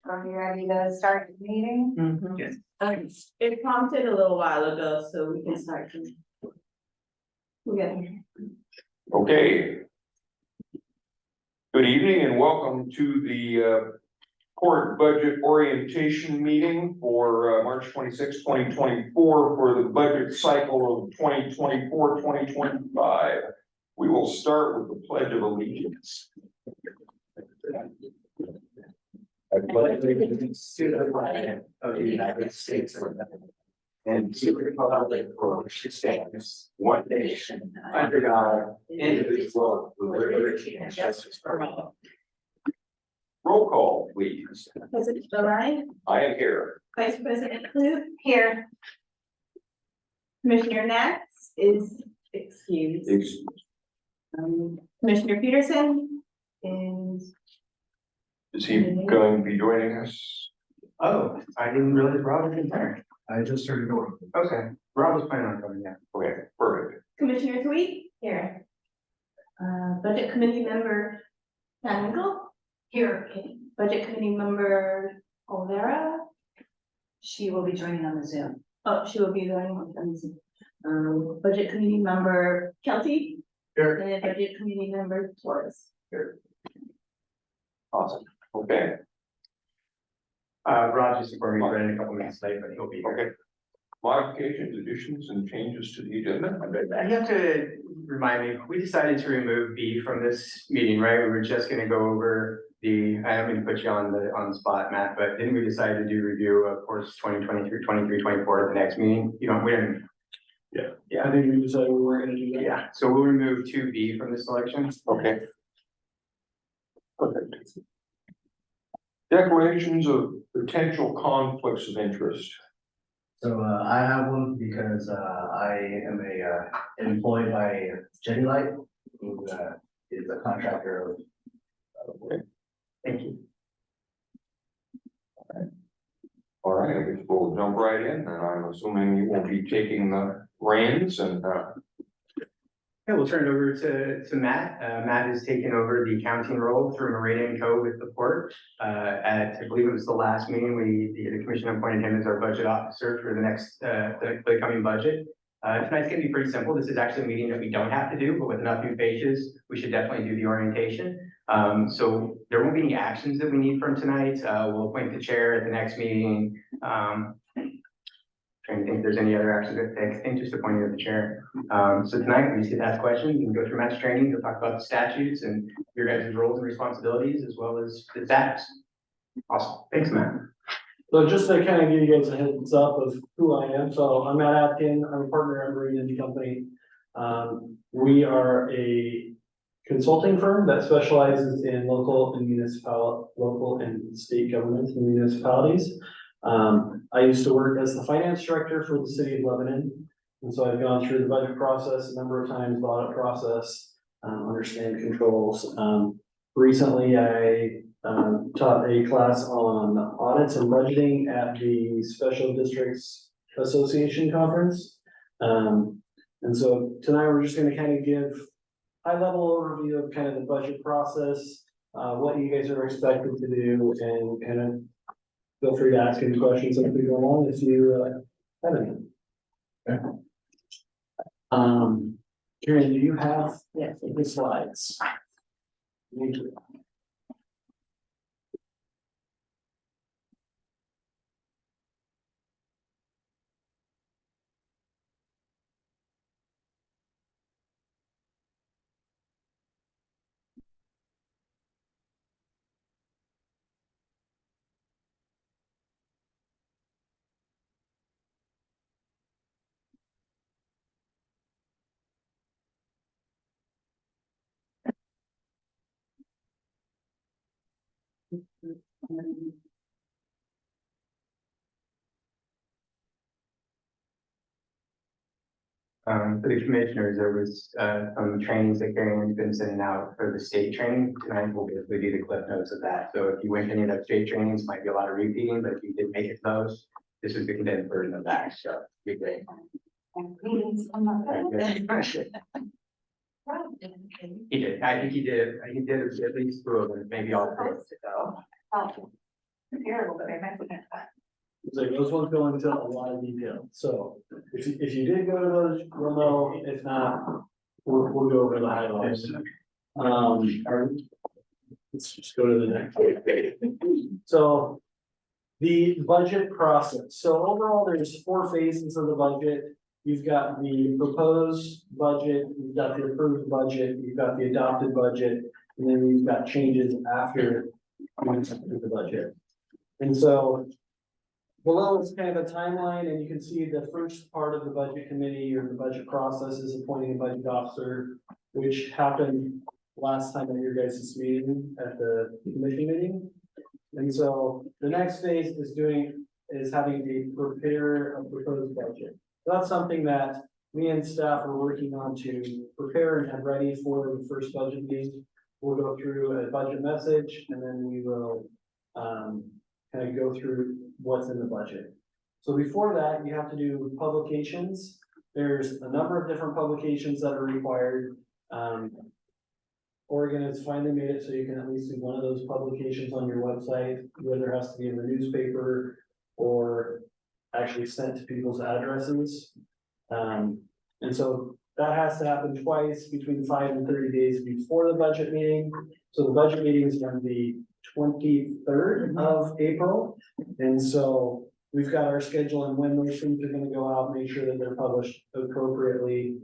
Are you ready to start the meeting? Yes. It prompted a little while ago, so we can start. Okay. Good evening and welcome to the court budget orientation meeting for March 26, 2024 for the budget cycle of 2024-2025. We will start with the Pledge of Allegiance. I pledge allegiance to the flag of the United States of America and to the republic for which it stands, one nation, under God, indivisible, with liberty and justice for all. Roll call, please. President Ryan, I am here. Vice President Clute, here. Commissioner Nats is excused. Commissioner Peterson Is he going to be joining us? Oh, I didn't realize Rob was in there. I just started going. Okay, Rob was planning on coming, yeah. Okay, perfect. Commissioner Tweet, here. Budget Committee Member Van Winkle, here. Budget Committee Member Olvera. She will be joining on the Zoom. Oh, she will be joining on the Zoom. Budget Committee Member Kelty. Here. And Budget Committee Member Torres. Here. Awesome. Okay. Rob just informed me running a couple minutes late, but he'll be here. Okay. Modifications, additions, and changes to the agenda. You have to remind me, we decided to remove B from this meeting, right? We were just gonna go over I don't mean to put you on the spot, Matt, but didn't we decide to do review of course 2023, 24 at the next meeting? We didn't. Yeah. I think we decided we weren't gonna do that. Yeah, so we'll remove 2B from this selection. Okay. Perfect. Declarations of potential conflicts of interest. So I have one because I am employed by Jenny Light, who is a contractor of. Thank you. All right, I guess we'll jump right in, and I'm assuming you will be taking the reins and Yeah, we'll turn it over to Matt. Matt has taken over the accounting role through Marina and Co. with the port. I believe it was the last meeting, the commission appointed him as our budget officer for the next, the coming budget. Tonight's gonna be pretty simple. This is actually a meeting that we don't have to do, but with enough new pages, we should definitely do the orientation. So there won't be any actions that we need from tonight. We'll appoint the chair at the next meeting. Trying to think if there's any other actions that I think just appointing of the chair. So tonight we just get to ask questions and go through Matt's training. He'll talk about the statutes and your guys' roles and responsibilities as well as the status. Awesome. Thanks, Matt. So just to kind of give you guys a heads up of who I am, so I'm Matt Atkin, I'm a partner at Marine Energy Company. We are a consulting firm that specializes in local and state governments and municipalities. I used to work as the finance director for the city of Lebanon. And so I've gone through the budget process a number of times, the audit process, understand controls. Recently, I taught a class on audits and budgeting at the Special Districts Association conference. And so tonight we're just gonna kind of give high-level overview of kind of the budget process, what you guys are expected to do, and kind of feel free to ask any questions as we go along if you have any. Okay. Karen, do you have the slides? Thank you. For the commissioners, there was some trainings that Karen's been sending out for the state training. Tonight we'll basically do the clip notes of that. So if you went to any of those state trainings, might be a lot of repeating, but if you did make it to those, this is the condensed version of that. So be great. He did. I think he did. He did at least two of them, maybe all three. Terrible, but I meant it. So those ones go into a lot of detail, so if you did go to those, we'll know, if not, we'll go over the highlights. Let's just go to the next page. So the budget process, so overall, there's 4 phases of the budget. You've got the proposed budget, you've got the approved budget, you've got the adopted budget, and then you've got changes after the budget. And so below is kind of a timeline, and you can see the first part of the budget committee or the budget process is appointing a budget officer, which happened last time at your guys' meeting at the commission meeting. And so the next phase is having a prepare a proposed budget. That's something that me and staff are working on to prepare and have ready for the first budget meeting. We'll go through a budget message, and then we will kind of go through what's in the budget. So before that, you have to do publications. There's a number of different publications that are required. Oregon has finally made it so you can at least do one of those publications on your website, whether it has to be in the newspaper or actually sent to people's addresses. And so that has to happen twice between 5 and 30 days before the budget meeting. So the budget meeting is on the 23rd of April. And so we've got our schedule and when those things are going to go out, make sure that they're published appropriately.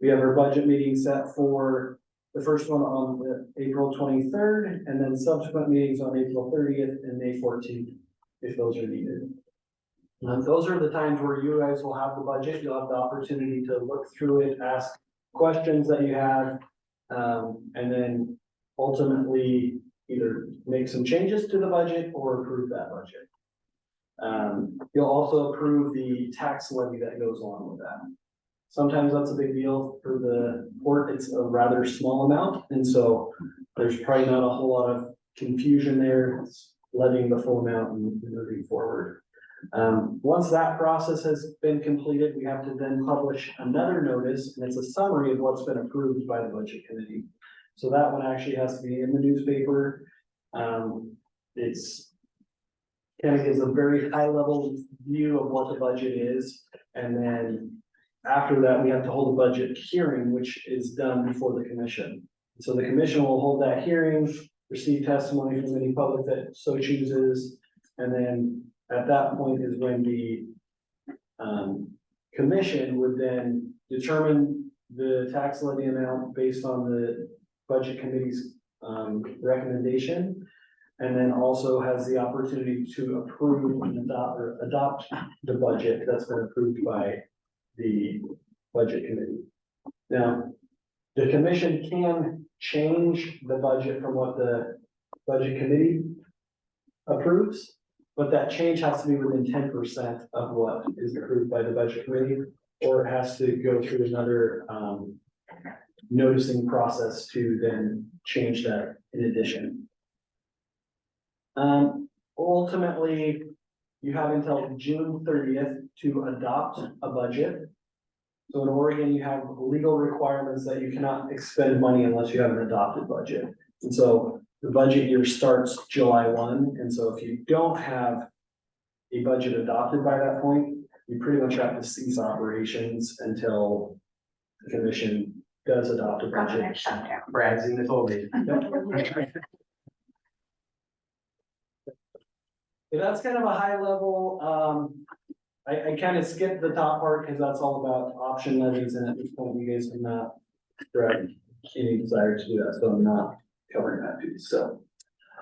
We have our budget meeting set for the first one on the April 23rd, and then subsequent meetings on April 30th and May 14th, if those are needed. Those are the times where you guys will have the budget. You'll have the opportunity to look through it, ask questions that you have, and then ultimately either make some changes to the budget or approve that budget. You'll also approve the tax levy that goes along with that. Sometimes that's a big deal for the port. It's a rather small amount, and so there's probably not a whole lot of confusion there. It's levying the full amount and moving forward. Once that process has been completed, we have to then publish another notice, and it's a summary of what's been approved by the budget committee. So that one actually has to be in the newspaper. It's kind of gives a very high level view of what the budget is, and then after that, we have to hold a budget hearing, which is done before the commission. So the commission will hold that hearing, receive testimony from any public that so chooses, and then at that point is when the commission would then determine the tax levy amount based on the budget committee's recommendation, and then also has the opportunity to approve and adopt the budget that's been approved by the budget committee. Now, the commission can change the budget from what the budget committee approves, but that change has to be within 10% of what is approved by the budget committee, or it has to go through another noticing process to then change that in addition. Ultimately, you have until June 30th to adopt a budget. So in Oregon, you have legal requirements that you cannot expend money unless you have an adopted budget. And so the budget year starts July 1. And so if you don't have a budget adopted by that point, you pretty much have to cease operations until the commission does adopt a budget. Brad's in the toll gate. Yeah, that's kind of a high level, I kind of skipped the top part because that's all about option levies, and at this point, you guys have not direct any desire to do that, so I'm not covering that piece, so.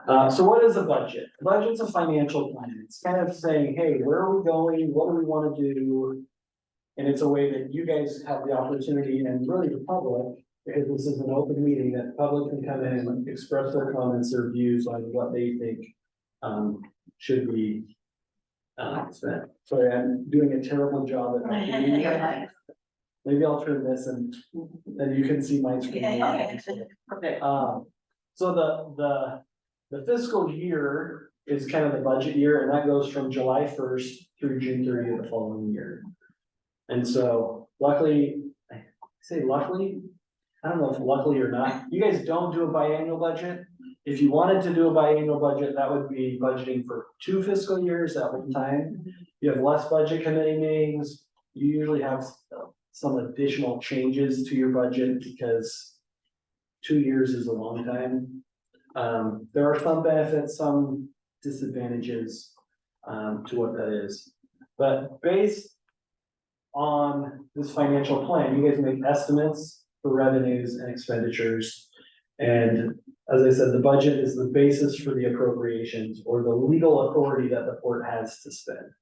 So what is a budget? A budget's a financial plan. It's kind of saying, hey, where are we going? What do we want to do? And it's a way that you guys have the opportunity, and really the public, because this is an open meeting, that the public can come in and express their comments or views on what they think should be spent. Sorry, I'm doing a terrible job at that. Maybe I'll turn this and then you can see my screen. So the fiscal year is kind of the budget year, and that goes from July 1st through June 30th of the following year. And so luckily, I say luckily, I don't know if luckily or not, you guys don't do a biannual budget. if you wanted to do a biannual budget, that would be budgeting for 2 fiscal years at one time. You have less budget committee meetings, you usually have some additional changes to your budget because 2 years is a long time. There are some benefits, some disadvantages to what that is. But based on this financial plan, you guys make estimates for revenues and expenditures. And as I said, the budget is the basis for the appropriations or the legal authority that the port has to spend.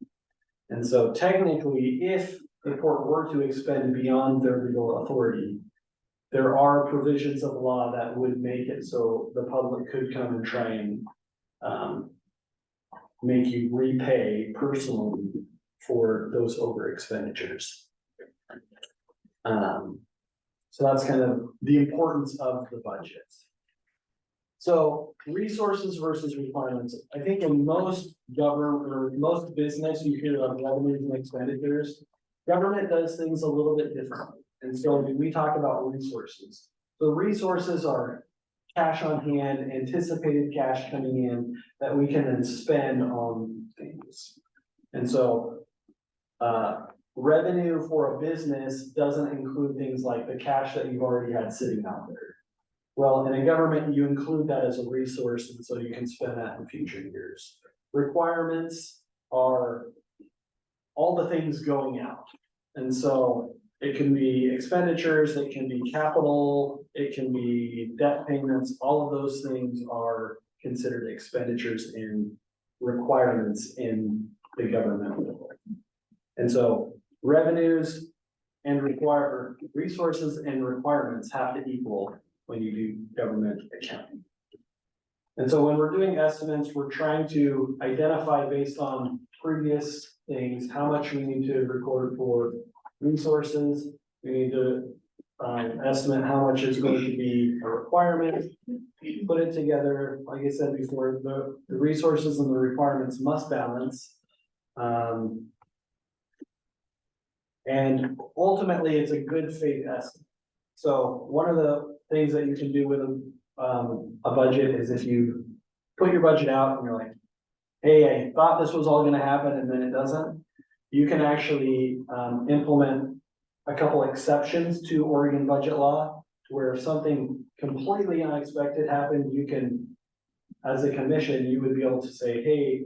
And so technically, if the port were to expend beyond their legal authority, there are provisions of law that would make it so the public could come and try and make you repay personally for those over expenditures. So that's kind of the importance of the budget. So resources versus requirements. I think in most government or most business, you hear about revenues and expenditures. Government does things a little bit differently. And so when we talk about resources, the resources are cash on hand, anticipated cash coming in that we can then spend on things. And so revenue for a business doesn't include things like the cash that you've already had sitting out there. Well, in a government, you include that as a resource, and so you can spend that in future years. Requirements are all the things going out. And so it can be expenditures, it can be capital, it can be debt payments, all of those things are considered expenditures and requirements in the government. And so revenues and resources and requirements have to equal when you do government accounting. And so when we're doing estimates, we're trying to identify based on previous things, how much we need to record for resources. We need to estimate how much is going to be a requirement, put it together. Like I said before, the resources and the requirements must balance. And ultimately, it's a good faith estimate. So one of the things that you can do with a budget is if you put your budget out and you're like, hey, I thought this was all gonna happen and then it doesn't, you can actually implement a couple exceptions to Oregon budget law, where if something completely unexpected happened, you can, as a commission, you would be able to say, hey,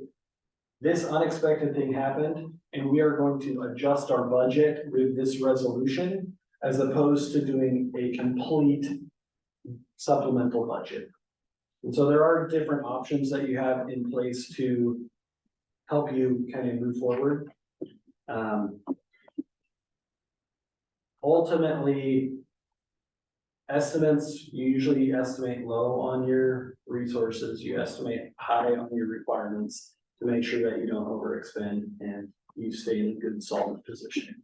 this unexpected thing happened, and we are going to adjust our budget with this resolution, as opposed to doing a complete supplemental budget. And so there are different options that you have in place to help you kind of move forward. Ultimately, estimates, you usually estimate low on your resources, you estimate high on your requirements to make sure that you don't overexpend and you stay in a good solid position.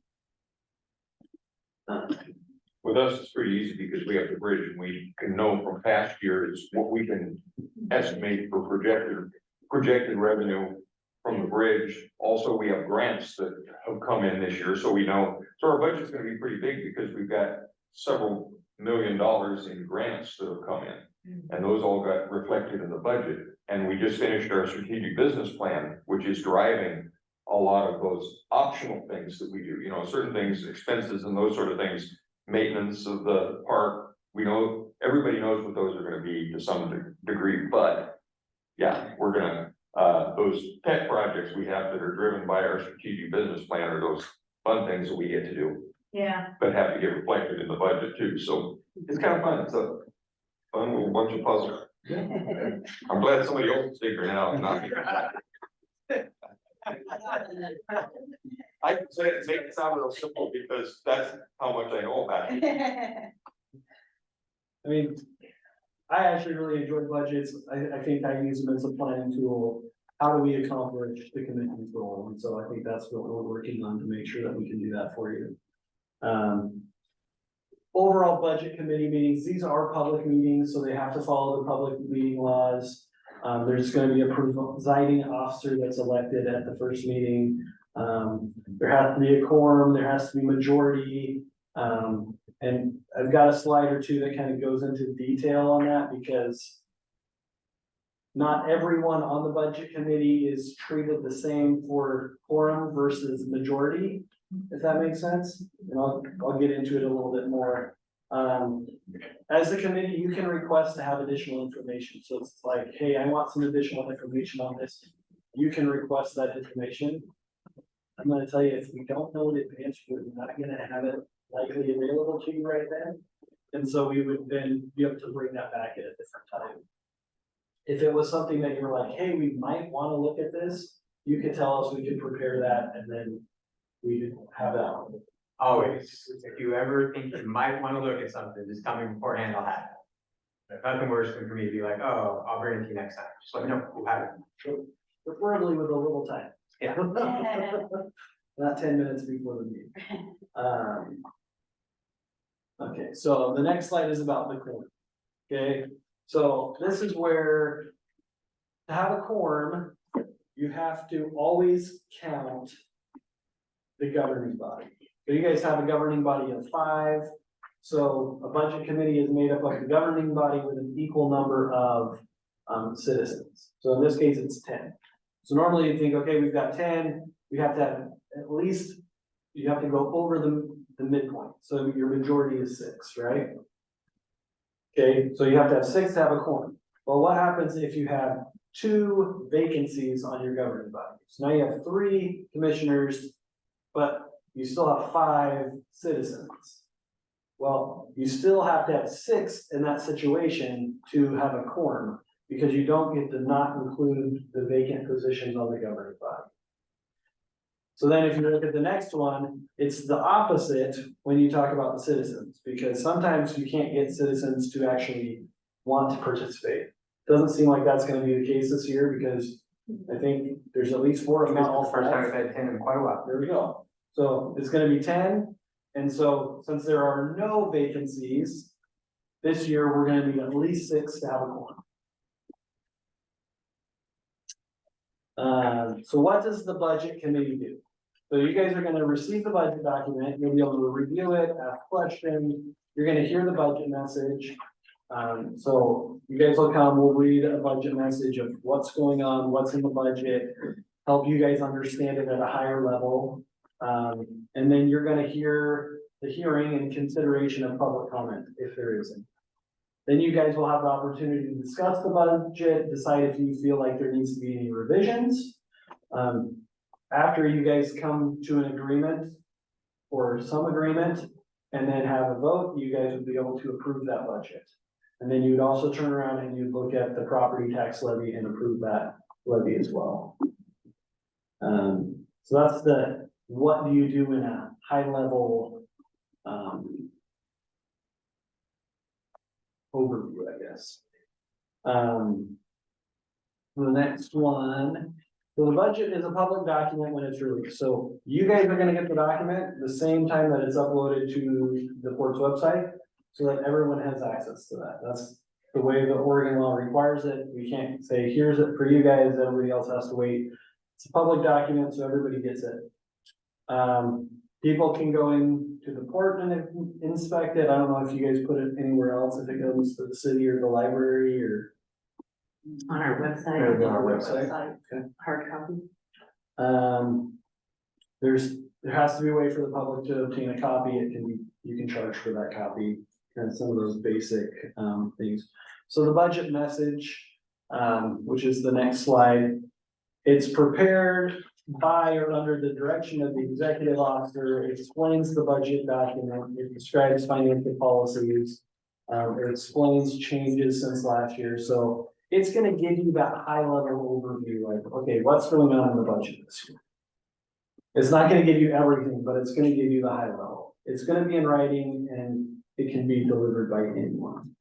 With us, it's pretty easy because we have the bridge and we can know from past years what we can estimate for projected revenue from the bridge. Also, we have grants that have come in this year, so we know. So our budget's gonna be pretty big because we've got several $1 million in grants that have come in. And those all got reflected in the budget. And we just finished our strategic business plan, which is driving a lot of those optional things that we do. You know, certain things, expenses and those sort of things, maintenance of the park. We know, everybody knows what those are gonna be to some degree, but yeah, we're gonna, those pet projects we have that are driven by our strategic business plan are those fun things that we get to do, Yeah. but have to get reflected in the budget too. So it's kind of fun. It's a fun little bunch of puzzles. I'm glad somebody else is figuring it out, not me. I can say it, make it sound real simple because that's how much I know about it. I mean, I actually really enjoy budgets. I think I use them as a planning tool. How do we accomplish the commitment goal? And so I think that's what we're working on to make sure that we can do that for you. Overall budget committee meetings, these are public meetings, so they have to follow the public meeting laws. There's going to be a presiding officer that's elected at the first meeting. There has to be a quorum, there has to be majority. And I've got a slide or two that kind of goes into detail on that because not everyone on the budget committee is treated the same for quorum versus majority, if that makes sense. And I'll get into it a little bit more. As a committee, you can request to have additional information. So it's like, hey, I want some additional information on this. You can request that information. I'm gonna tell you, if we don't know in advance, we're not gonna have it likely available to you right then. And so we would then be able to bring that back at a different time. If it was something that you're like, hey, we might wanna look at this, you could tell us, we could prepare that, and then we could have that. Always, if you ever think you might wanna look at something, just tell me beforehand, I'll have it. Nothing worse than for me to be like, oh, I'll bring it to you next time, just let me know, we'll have it. Preferably with a little time. Yeah. Not 10 minutes before the meeting. Okay, so the next slide is about the quorum. Okay, so this is where to have a quorum, you have to always count the governing body. So you guys have a governing body of 5. So a budget committee is made up of the governing body with an equal number of citizens. So in this case, it's 10. So normally you think, okay, we've got 10, we have to have at least, you have to go over the midpoint. So your majority is 6, right? Okay, so you have to have 6 to have a quorum. Well, what happens if you have 2 vacancies on your governing body? So now you have 3 commissioners, but you still have 5 citizens. Well, you still have to have 6 in that situation to have a quorum, because you don't get to not include the vacant positions on the governing body. So then if you look at the next one, it's the opposite when you talk about the citizens, because sometimes you can't get citizens to actually want to participate. Doesn't seem like that's gonna be the case this year, because I think there's at least 4 of them. This is the first time I've had 10 in quite a while. There we go. So it's gonna be 10, and so since there are no vacancies, this year we're gonna need at least 6 to have a quorum. So what does the budget committee do? So you guys are gonna receive the budget document, you'll be able to review it, ask questions, you're gonna hear the budget message. So you guys will come, we'll read a budget message of what's going on, what's in the budget, help you guys understand it at a higher level. And then you're gonna hear the hearing and consideration of public comment, if there is any. Then you guys will have the opportunity to discuss the budget, decide if you feel like there needs to be any revisions. After you guys come to an agreement or some agreement and then have a vote, you guys would be able to approve that budget. And then you would also turn around and you'd look at the property tax levy and approve that levy as well. So that's the, what do you do in a high level overview, I guess. The next one, so the budget is a public document when it's released. So you guys are gonna get the document the same time that it's uploaded to the court's website, so that everyone has access to that. That's the way the Oregon law requires it. We can't say, here's it for you guys, everybody else has to wait. It's a public document, so everybody gets it. People can go into the port and inspect it. I don't know if you guys put it anywhere else, if it goes to the city or the library or. On our website. Maybe on our website. Okay. Hard copy. There has to be a way for the public to obtain a copy. It can be, you can charge for that copy and some of those basic things. So the budget message, which is the next slide, it's prepared by or under the direction of the executive officer. It explains the budget document, it describes financial policies, it explains changes since last year. So it's gonna give you that high level overview, like, okay, what's going on in the budget this year? It's not gonna give you everything, but it's gonna give you the high level. It's gonna be in writing and it can be delivered by anyone.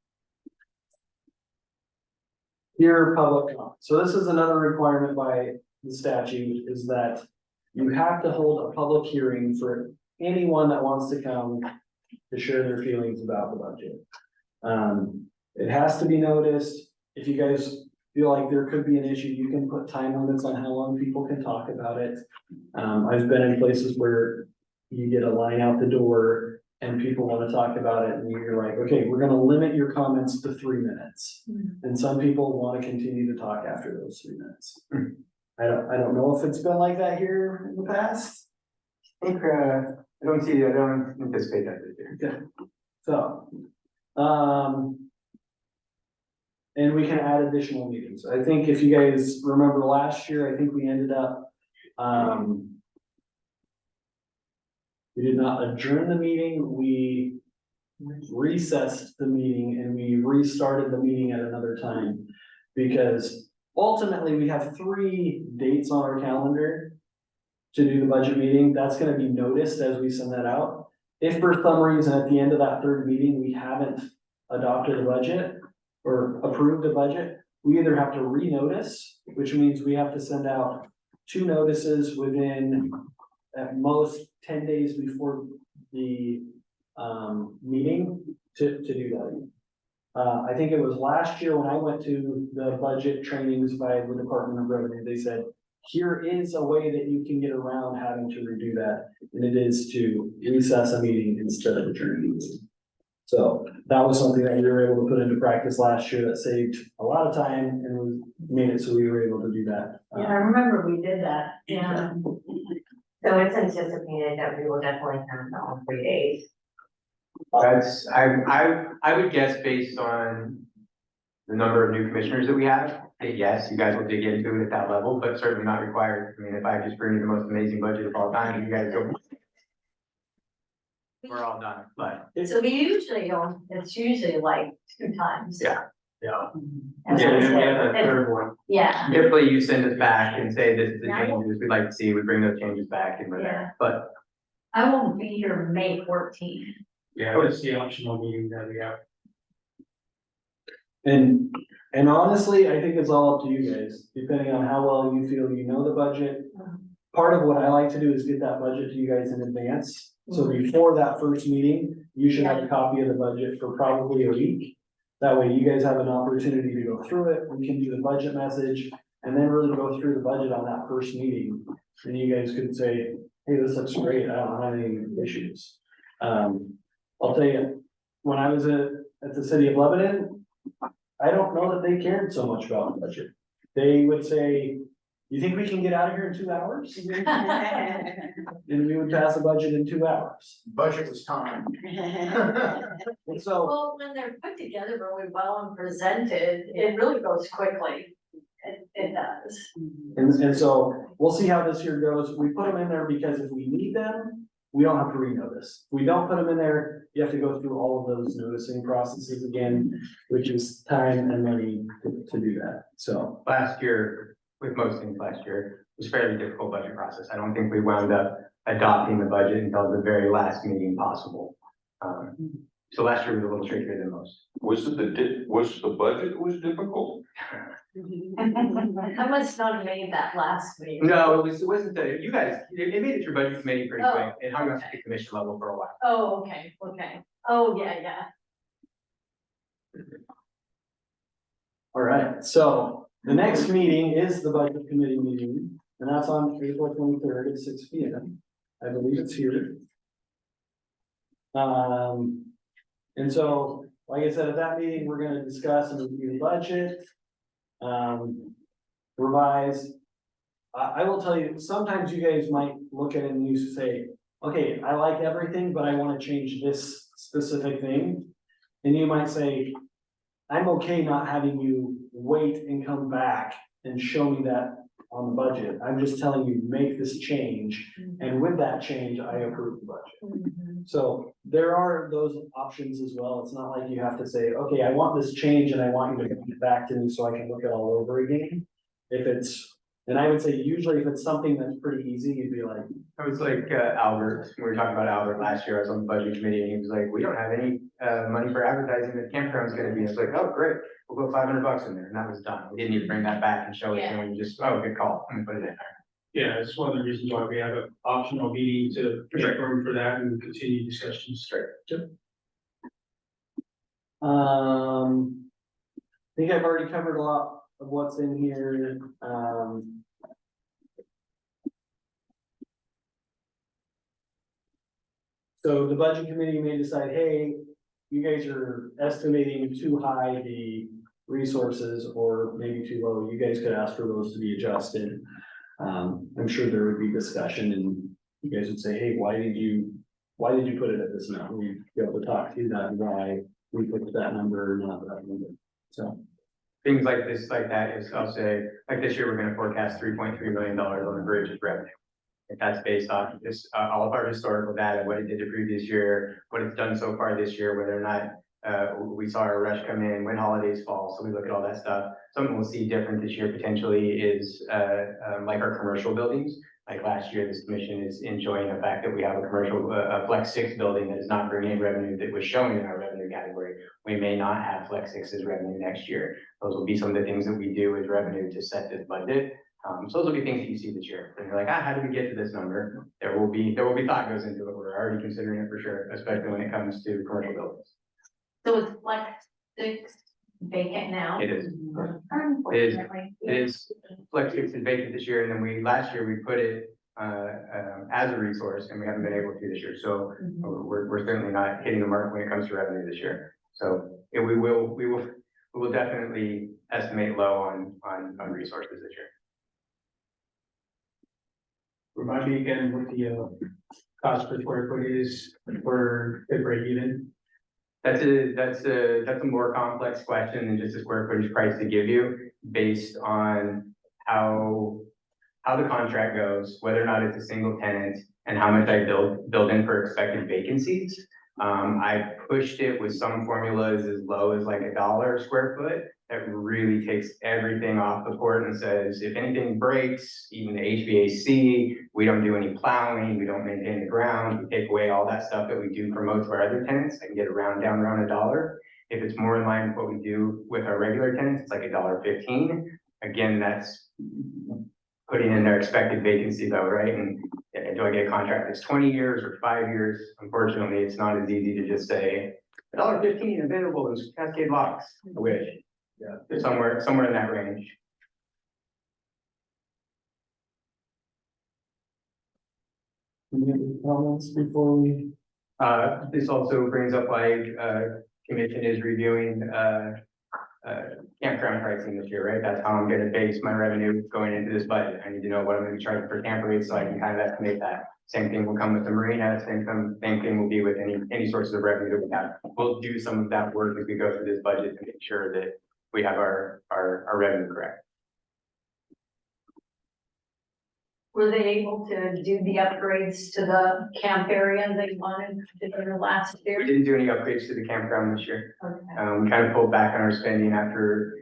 Here, public comment. So this is another requirement by the statute, is that you have to hold a public hearing for anyone that wants to come to share their feelings about the budget. It has to be noticed. If you guys feel like there could be an issue, you can put time limits on how long people can talk about it. I've been in places where you get a line out the door and people wanna talk about it, and you're like, okay, we're gonna limit your comments to 3 minutes. And some people wanna continue to talk after those 3 minutes. I don't know if it's been like that here in the past. I think, I don't anticipate that this year. Okay, so, and we can add additional meetings. I think if you guys remember last year, I think we ended up, we did not adjourn the meeting, we recessed the meeting and we restarted the meeting at another time. Because ultimately, we have 3 dates on our calendar to do the budget meeting. That's gonna be noticed as we send that out. If for some reason at the end of that 3rd meeting, we haven't adopted a budget or approved a budget, we either have to renotice, which means we have to send out 2 notices within at most 10 days before the meeting to do that. I think it was last year when I went to the budget trainings by the Department of Revenue, they said, here is a way that you can get around having to redo that, and it is to recess a meeting instead of adjourning a meeting. So that was something that we were able to put into practice last year that saved a lot of time and was made it so we were able to do that. Yeah, I remember we did that, yeah. So it's anticipated that we will definitely have it all 3 days. That's, I would guess based on the number of new commissioners that we have, that yes, you guys will dig into it at that level, but certainly not required. I mean, if I just bring you the most amazing budget of all time, you guys go. We're all done, but. So we usually don't, it's usually like 2 times. Yeah. Yeah. And Yeah, that's and we it. have a third one. Yeah, Typically, you send us back and say this is the Yeah, I will. changes we'd like to see, we bring those changes back and we're there, but. I won't be here May 14th. Yeah, it's the optional meeting that we have. And honestly, I think it's all up to you guys, depending on how well you feel you know the budget. Part of what I like to do is get that budget to you guys in advance. So before that first meeting, you should have a copy of the budget for probably a week. That way you guys have an opportunity to go through it. We can do the budget message and then really go through the budget on that first meeting. And you guys could say, hey, this looks great. I don't have any issues. I'll tell you, when I was at the city of Lebanon, I don't know that they cared so much about the budget. They would say, you think we can get out of here in 2 hours? And we would pass a budget in 2 hours. Budget was time. And so, Well, when they're put together really well and presented, it really goes quickly. It does. and so we'll see how this year goes. We put them in there because if we need them, we don't have to renotice. If we don't put them in there, you have to go through all of those noticing processes again, which is time and money to do that. So, Last year, with most things last year, it was a fairly difficult budget process. I don't think we wound up adopting the budget until the very last meeting possible. So last year was a little trickier than most. Was it was the budget that was difficult? I must not have made that last meeting. No, it wasn't you guys, it made it through budget committee pretty Oh, quick. It hung up to okay. the commission level for a while. Oh, okay, okay. Oh, yeah. all right, so the next meeting is the budget committee meeting, and that's on April 23rd at 6 p.m. I believe it's here. And so, like I said, at that meeting, we're gonna discuss and review the budget. Revise. I will tell you, sometimes you guys might look at it and you say, okay, I like everything, but I wanna change this specific thing. And you might say, I'm okay not having you wait and come back and show me that on the budget. I'm just telling you, make this change. And with that change, I approve the budget. So there are those options as well. It's not like you have to say, okay, I want this change and I want you to get back to me so I can look it all over again. If it's, and I would say usually if it's something that's pretty easy, you'd be like, It was like Albert, we were talking about Albert last year, I was on the budget committee and he was like, we don't have any money for advertising that campground's gonna be. I was like, oh, great, we'll go $500 in there, and that was done. We didn't need to bring that back and show it to him, we just, oh, good call, let me put it in there. Yeah, it's one of the reasons why we have an optional meeting to make room for that and continue discussions. I think I've already covered a lot of what's in here. So the budget committee may decide, hey, you guys are estimating too high the resources or maybe too low. You guys could ask for those to be adjusted. I'm sure there would be discussion and you guys would say, hey, why did you put it at this amount? We'd be able to talk through that, why we put that number or not that number. So. Things like this, like that is, I'll say, like this year, we're gonna forecast $3.3 million on the bridge as revenue. If that's based off this, all of our historical data, what it did the previous year, what it's done so far this year, whether or not we saw a rush come in, when holidays fall, so we look at all that stuff. Something we'll see different this year potentially is like our commercial buildings. Like last year, this commission is enjoying the fact that we have a commercial, Flex 6 building that is not bringing in revenue that was showing in our revenue category. We may not have Flex 6 as revenue next year. Those will be some of the things that we do as revenue to set this budget. So those will be things that you see this year. And you're like, how did we get to this number? There will be thought goes into it. We're already considering it for sure, especially when it comes to commercial buildings. So it's Flex 6 vacant now? It is. Unfortunately. It is Flex 6 is vacant this year, and then last year we put it as a resource, and we haven't been able to this year. So we're certainly not hitting the mark when it comes to revenue this year. So we will definitely estimate low on resources this year. Remind me again what the cost per square foot is for the break even. That's a more complex question than just a square footage price to give you, based on how the contract goes, whether or not it's a single tenant, and how much I build in for expected vacancies. I pushed it with some formulas as low as like $1 a square foot. That really takes everything off the board and says, if anything breaks, even the HVAC, we don't do any plowing, we don't maintain the ground, we take away all that stuff that we do for most of our other tenants and get down around $1. If it's more in line with what we do with our regular tenants, it's like $1.15. Again, that's putting in their expected vacancy though, right? And do I get a contract that's 20 years or 5 years? Unfortunately, it's not as easy to just say $1.15 available in Cascade Locks. I wish. Yeah, somewhere in that range. Any other comments before we? This also brings up why commission is reviewing campground pricing this year, right? That's how I'm gonna base my revenue going into this budget. I need to know what I'm gonna be charging for camp rates so I can kind of estimate that. Same thing will come with the marina, same thing will be with any sources of revenue that we have. We'll do some of that work as we go through this budget to make sure that we have our revenue correct. Were they able to do the upgrades to the camp area they wanted to do last We year? didn't do any upgrades to the campground this year. Okay. We kind of pulled back on our spending after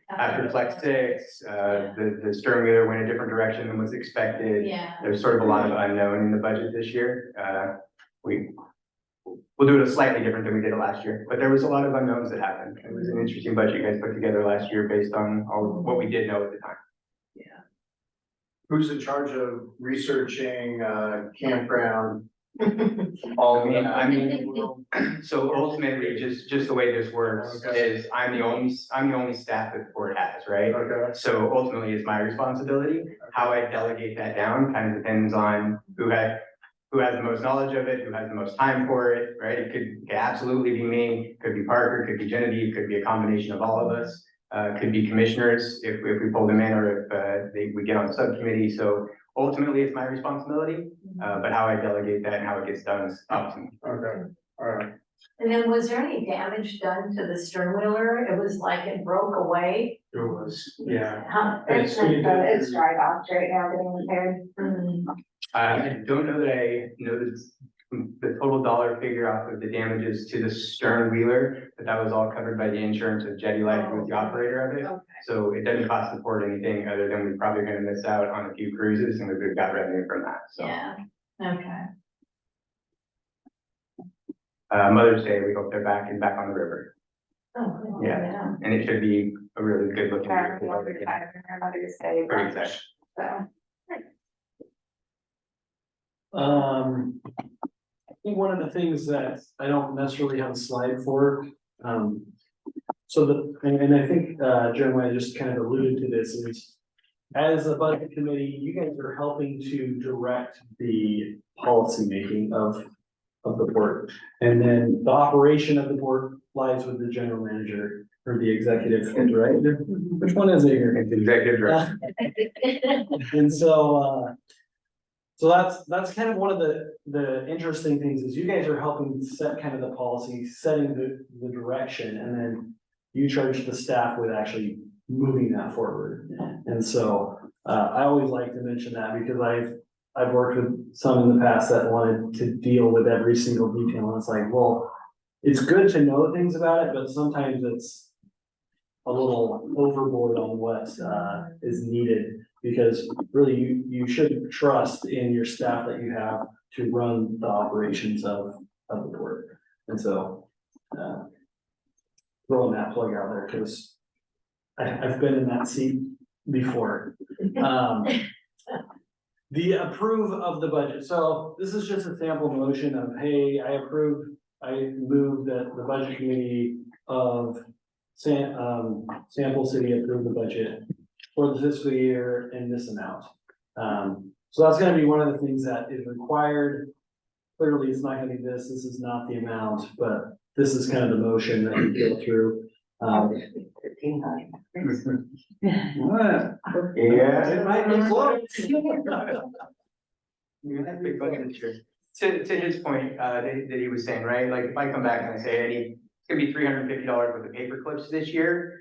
Flex 6. The stern wheeler went a different direction than was expected. Yeah. There's sort of a lot of unknown in the budget this year. We'll do it slightly different than we did it last year, but there was a lot of unknowns that happened. It was an interesting budget you guys put together last year based on all what we did know at the time. Who's in charge of researching, campground? I mean, so ultimately, just the way this works is I'm the only staff that the board has, right? Okay. So ultimately, it's my responsibility. How I delegate that down kind of depends on who has the most knowledge of it, who has the most time for it, right? It could absolutely be me, could be Parker, could be Genevieve, could be a combination of all of us. Could be commissioners if we pull them in, or if we get on the subcommittee. So ultimately, it's my responsibility, but how I delegate that and how it gets done is up to me. Okay, all right. And then was there any damage done to the stern wheeler? It was like it broke away. There was, yeah. Huh? It's pretty good. It's dry docked right now, getting repaired. I don't know that I know the total dollar figure off of the damages to the stern wheeler, but that was all covered by the insurance of Jetty Life, who was the operator of it. Okay. So it doesn't cost the port anything other than we're probably gonna miss out on a few cruises and we've got revenue from that, so. Yeah, okay. Mother's Day, we hope they're back on the river, Oh, cool. Yeah. and it should be a really good looking. Our Mother's Day. Pretty exciting. So. I think one of the things that I don't necessarily have a slide for, and I think Jeremiah just kind of alluded to this, is as a budget committee, you guys are helping to direct the policy making of of the port. And then the operation of the port lies with the general manager or the executive director. Which one is it here? It's executive director. And so, so that's kind of one of the interesting things is you guys are helping set kind of the policy, setting the direction, and then you charge the staff with actually moving that forward. And so, I always like to mention that because I've worked with some in the past that wanted to deal with every single detail, and it's like, well, it's good to know things about it, but sometimes it's a little overboard on what, is needed. Because really, you should trust in your staff that you have to run the operations of the port. And so, throwing that plug out there, because I've been in that seat before. The approve of the budget. So this is just a sample motion of, hey, I move that the budget committee of Sample City approve the budget for the fiscal year in this amount. So that's gonna be one of the things that is required. Clearly, it's not gonna be this is not the amount, but this is kind of the motion that you go through. What? Yeah. It might be close. Big budget this year. To his point, that he was saying, right, like if I come back and I say, Eddie, it's gonna be $350 worth of paper clips this year.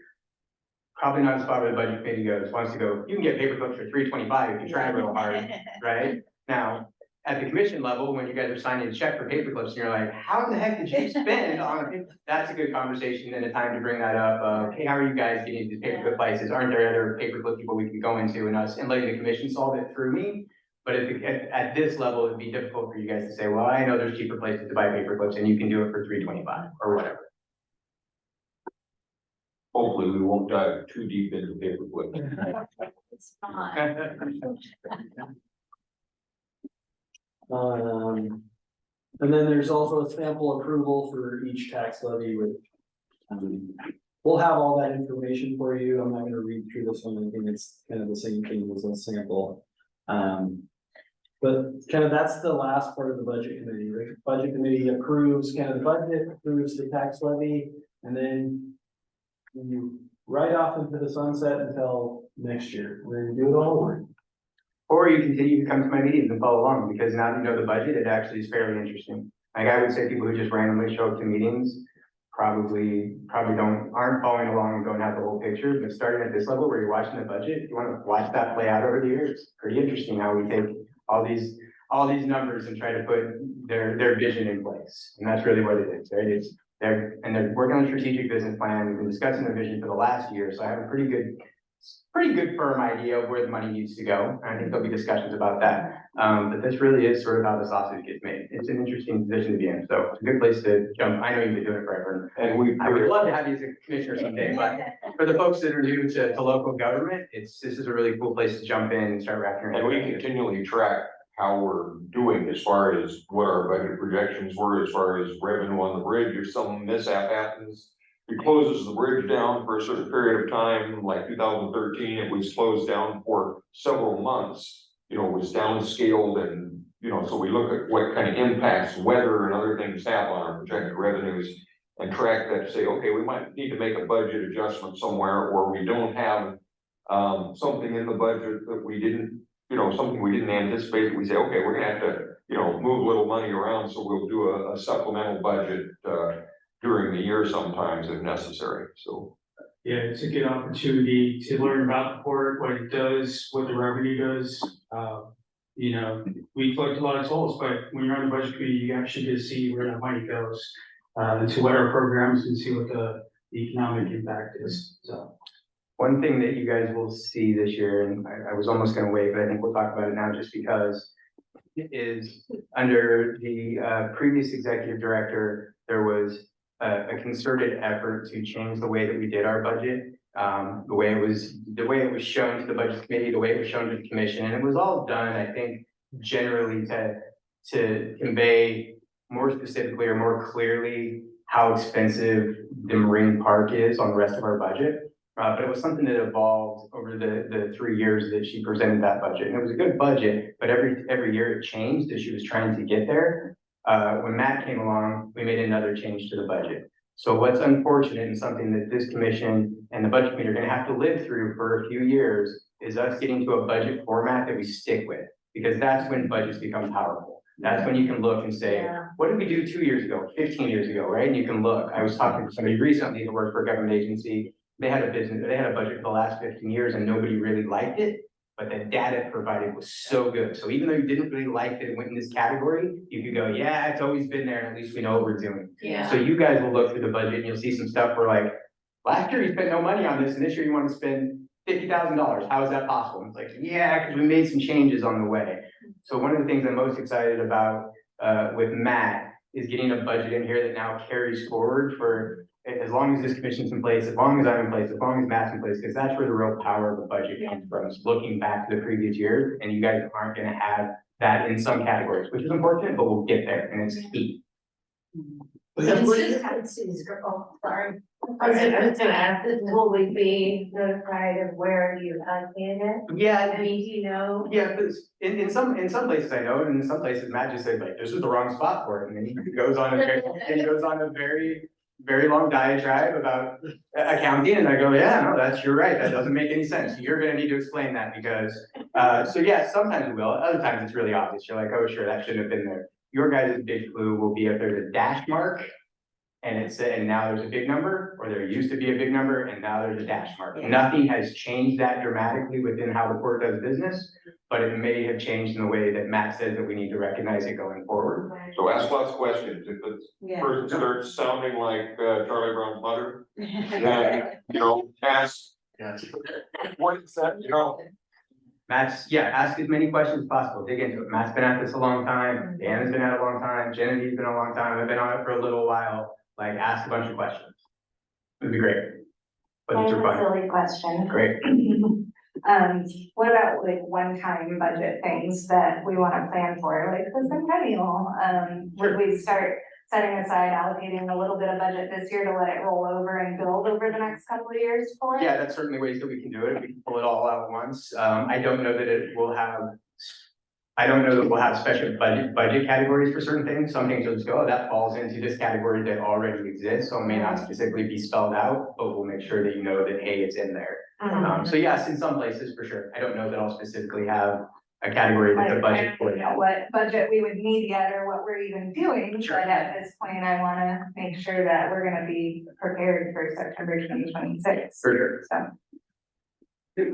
Probably not a spot where the budget committee wants to go, you can get paper clips for $325 if you try real hard, right? Now, at the commission level, when you guys are signing a check for paper clips, and you're like, how in the heck did you spend on a paper? That's a good conversation and a time to bring that up, hey, how are you guys getting these paper clip prices? Aren't there other paper clip people we can go into and letting the commission solve it through me? But at this level, it'd be difficult for you guys to say, well, I know there's cheaper places to buy paper clips and you can do it for $325 or whatever. Hopefully, we won't dive too deep into paperclip. It's fine. And then there's also a sample approval for each tax levy with. We'll have all that information for you. I'm not gonna read through this one. I think it's kind of the same thing as a sample. But kind of that's the last part of the budget committee. The budget committee approves kind of the budget, approves the tax levy, and then you ride off into the sunset until next year, and then do it all over. Or you continue to come to my meetings and follow along, because now that you know the budget, it actually is fairly interesting. Like I would say people who just randomly show up to meetings probably aren't following along and don't have the whole picture, but starting at this level where you're watching the budget, if you want to watch that play out over the years, it's pretty interesting how we take all these numbers and try to put their vision in place. And that's really what it is, right? They're working on a strategic business plan. We've been discussing the vision for the last year, so I have a pretty good firm idea of where the money needs to go. And I think there'll be discussions about that. But this really is sort of how the sausage gets made. It's an interesting position to be in. So it's a good place to jump. I know you've been doing it forever. And I would love to have you as a commissioner someday, but for the folks that are new to local government, this is a really cool place to jump in and start wrapping your head And we around it. continually track how we're doing as far as what our budget projections were, as far as revenue on the bridge. If some mishap happens, it closes the bridge down for a certain period of time, like 2013, it was closed down for several months. You know, it was downscaled and, you know, so we look at what kind of impacts weather and other things have on our projected revenues and track that to say, okay, we might need to make a budget adjustment somewhere, or we don't have something in the budget that we didn't, you know, something we didn't anticipate. We say, okay, we're gonna have to, you know, move a little money around, so we'll do a supplemental budget during the year sometimes if necessary, so. Yeah, it's a good opportunity to learn about the port, what it does, what the revenue does. You know, we collect a lot of tolls, but when you're on the budget committee, you actually get to see where that money goes. And to what our programs and see what the economic impact is, so. One thing that you guys will see this year, and I was almost gonna wait, but I think we'll talk about it now just because, is under the previous executive director, there was a concerted effort to change the way that we did our budget. The way it was shown to the budget committee, the way it was shown to the commission, and it was all done, I think, generally to convey more specifically or more clearly how expensive the marine park is on the rest of our budget. But it was something that evolved over the 3 years that she presented that budget. And it was a good budget, but every year it changed as she was trying to get there. When Matt came along, we made another change to the budget. So what's unfortunate and something that this commission and the budget committee are gonna have to live through for a few years is us getting to a budget format that we stick with, because that's when budgets become powerful. That's when you can look and say, what did we do 2 years ago, 15 years ago, right? And you can look. I was talking to somebody recently who worked for a government agency. They had a budget for the last 15 years and nobody really liked it, but the data it provided was so good. So even though you didn't really like that it went in this category, you could go, yeah, it's always been there, and at least we know what we're doing. Yeah. So you guys will look through the budget and you'll see some stuff where like, last year you spent no money on this, and this year you want to spend $50,000. How is that possible? And it's like, yeah, because we made some changes on the way. So one of the things I'm most excited about with Matt is getting a budget in here that now carries forward for as long as this commission's in place, as long as I'm in place, as long as Matt's in place, because that's where the real power of the budget comes from, is looking back to the previous years, and you guys aren't gonna have that in some categories, which is unfortunate, but we'll get there, and it's key. Consistencies, oh, sorry. I was gonna ask, will we be notified of where you allocated it? Yeah, I mean, do you know? yeah, but in some places I know, and in some places Matt just said like, this is the wrong spot for it, and then he goes on a very long diatribe about accounting, and I go, yeah, no, you're right, that doesn't make any sense. You're gonna need to explain that because, so yeah, sometimes we will, other times it's really obvious. You're like, oh, sure, that shouldn't have been there. Your guys' big clue will be if there's a dash mark and now there's a big number, or there used to be a big number and now there's a dash mark. Nothing has changed that dramatically within how the court does business, but it may have changed in the way that Matt says that we need to recognize it going forward. So ask lots of questions. If the person starts sounding like Charlie Brown's mother, then, ask, what is that, Ask as many questions as possible, dig into it. Matt's been at this a long time, Dan's been at it a long time, Genevieve's been a long time, I've been on it for a little while, like, ask a bunch of questions. It'd be great. But I it's have a fun. silly question. Great. What about like one-time budget things that we wanna plan for, like the centennial? Would we start setting aside allocating a little bit of budget this year to let it roll over and build over the next couple of years for it? Yeah, that's certainly ways that we can do it. We can pull it all out at once. I don't know that we'll have special budget categories for certain things. Some things will just go, oh, that falls into this category that already exists. So it may not specifically be spelled out, but we'll make sure that you know that, hey, it's in there. So yes, in some places for sure. I don't know that I'll specifically have a category that's a budget for I don't know what budget we would need yet or what we're even doing, Sure. but at this point, I wanna make sure that we're gonna be prepared for September 2026. For sure. So,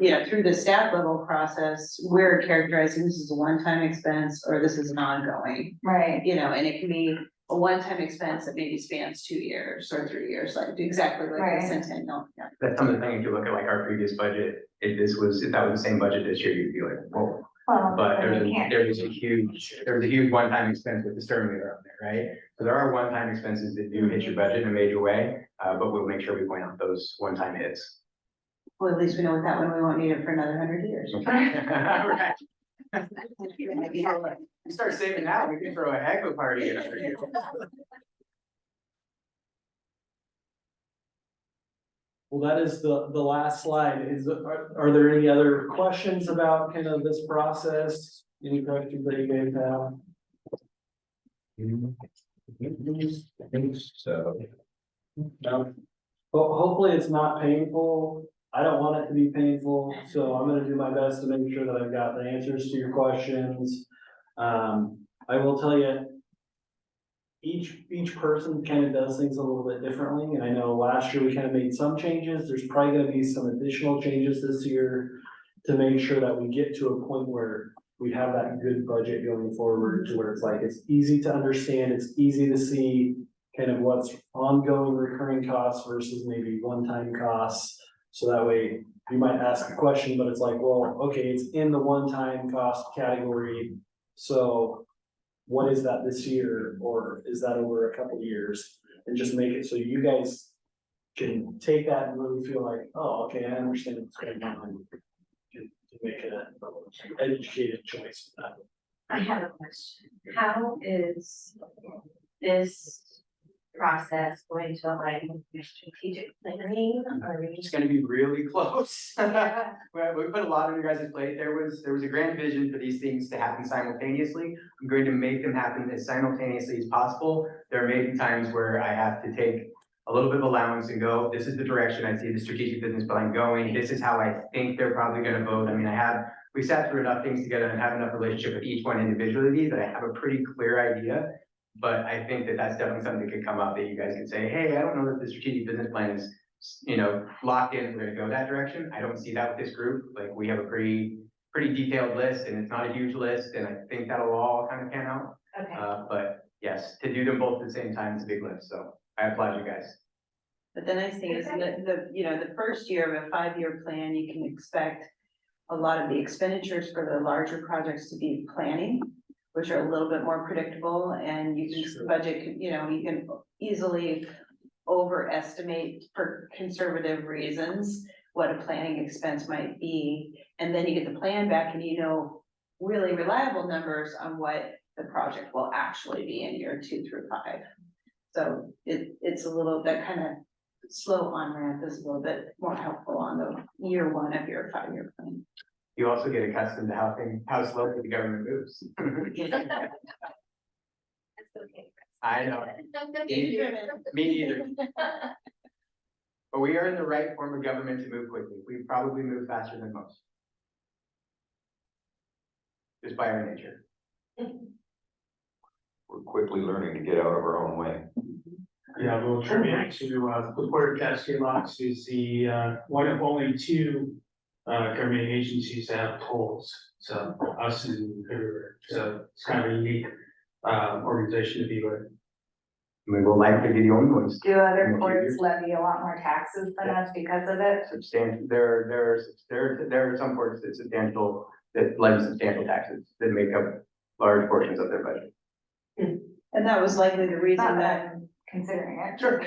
Yeah, through the staff level process, we're characterizing this as a one-time expense or this is an ongoing, right, and it can be a one-time expense that maybe spans 2 years or 3 years, like exactly like Right. the centennial. Yeah. That's some of the things, if you look at like our previous budget, if that was the same budget this year, you'd be like, whoa. well, But then we can't. there's a huge one-time expense with the stern wheeler up there, right? So there are one-time expenses that do hit your budget in a major way, but we'll make sure we point out those one-time hits. Well, at least we know what that one, we won't need it for another 100 years. Right. We start saving now, we can throw a heck of a party in every year. Well, that is the last slide. Are there any other questions about kind of this process? Any questions that you guys have? I think so. No. Hopefully it's not painful. I don't want it to be painful, so I'm gonna do my best to make sure that I've got the answers to your questions. I will tell you, each person kind of does things a little bit differently, and I know last year we kind of made some changes. There's probably gonna be some additional changes this year to make sure that we get to a point where we have that good budget going forward, to where it's like, it's easy to understand, it's easy to see kind of what's ongoing recurring costs versus maybe one-time costs. So that way you might ask a question, but it's like, well, okay, it's in the one-time cost category. So what is that this year? Or is that over a couple years? And just make it so you guys can take that and really feel like, oh, okay, I understand what's going on. To make an educated choice. I have a question. How is this process going to align with your strategic planning? Or It's gonna be really close. We put a lot on your guys' plate. There was a grand vision for these things to happen simultaneously. I'm going to make them happen as simultaneously as possible. There may be times where I have to take a little bit of allowance and go, this is the direction I see the strategic business plan going. This is how I think they're probably gonna vote. I mean, we sat through enough things together and have enough relationship with each one individually that I have a pretty clear idea. But I think that that's definitely something that could come up that you guys could say, hey, I don't know that the strategic business plan is, locked in, we're gonna go that direction. I don't see that with this group. Like, we have a pretty detailed list, and it's not a huge list, and I think that'll all kind of pan out. Okay. But yes, to do them both at the same time is a big lift, so I applaud you guys. But the nice thing is that the first year of a 5-year plan, you can expect a lot of the expenditures for the larger projects to be planning, which are a little bit more predictable, and you can budget, you can easily overestimate for conservative reasons what a planning expense might be. And then you get the plan back and really reliable numbers on what the project will actually be in year 2 through 5. So it's a little, that kind of slow on ramp is a little bit more helpful on the year 1 of your 5-year plan. You also get accustomed to how slowly the government moves. I know, me neither. But we are in the right form of government to move quickly. We probably move faster than most. Just by our nature. We're quickly learning to get out of our own way. Yeah, we'll tribute to the Port of Cascade Locks is the one of only 2 government agencies that have tolls. So us and everywhere. So it's kind of a unique organization to be with. We will likely be the only ones. Do other ports levy a lot more taxes than us because of it? Substantial, there are some ports that levy substantial taxes that make up large portions of their budget. And that was likely the reason Not that that I'm considering it. Sure.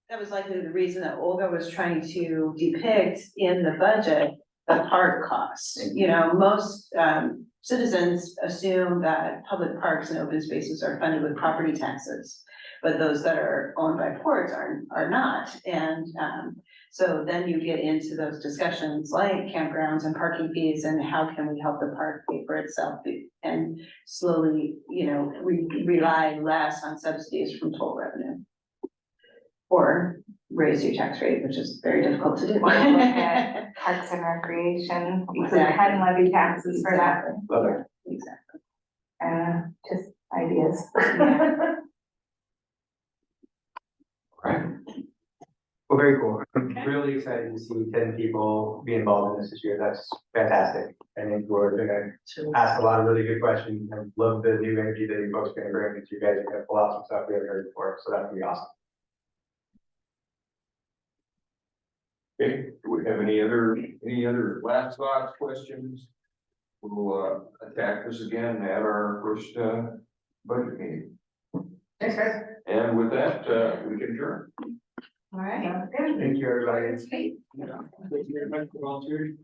That was likely the reason that Olga was trying to depict in the budget the hard costs. Most citizens assume that public parks and open spaces are funded with property taxes, but those that are owned by ports are not. And so then you get into those discussions like campgrounds and parking fees and how can we help the park pay for itself and slowly, rely less on subsidies from toll revenue. Or raise your tax rate, which is very difficult to do. Or look at Parks and Recreation, you can levy taxes for that, Love it. Exactly. just ideas. Right. Well, very cool. I'm really excited to see 10 people be involved in this year. That's fantastic. I think we're gonna ask a lot of really good questions. I love the new energy that you folks are gonna bring, that you guys are gonna pull out some stuff we haven't heard before. So that's gonna be awesome. Okay, do we have any other last thoughts, questions? We'll attack this again at our first budget meeting. Thanks, guys. And with that, we can adjourn. All right, sounds good. Thank you, everybody. Great. Thank you very much for volunteering.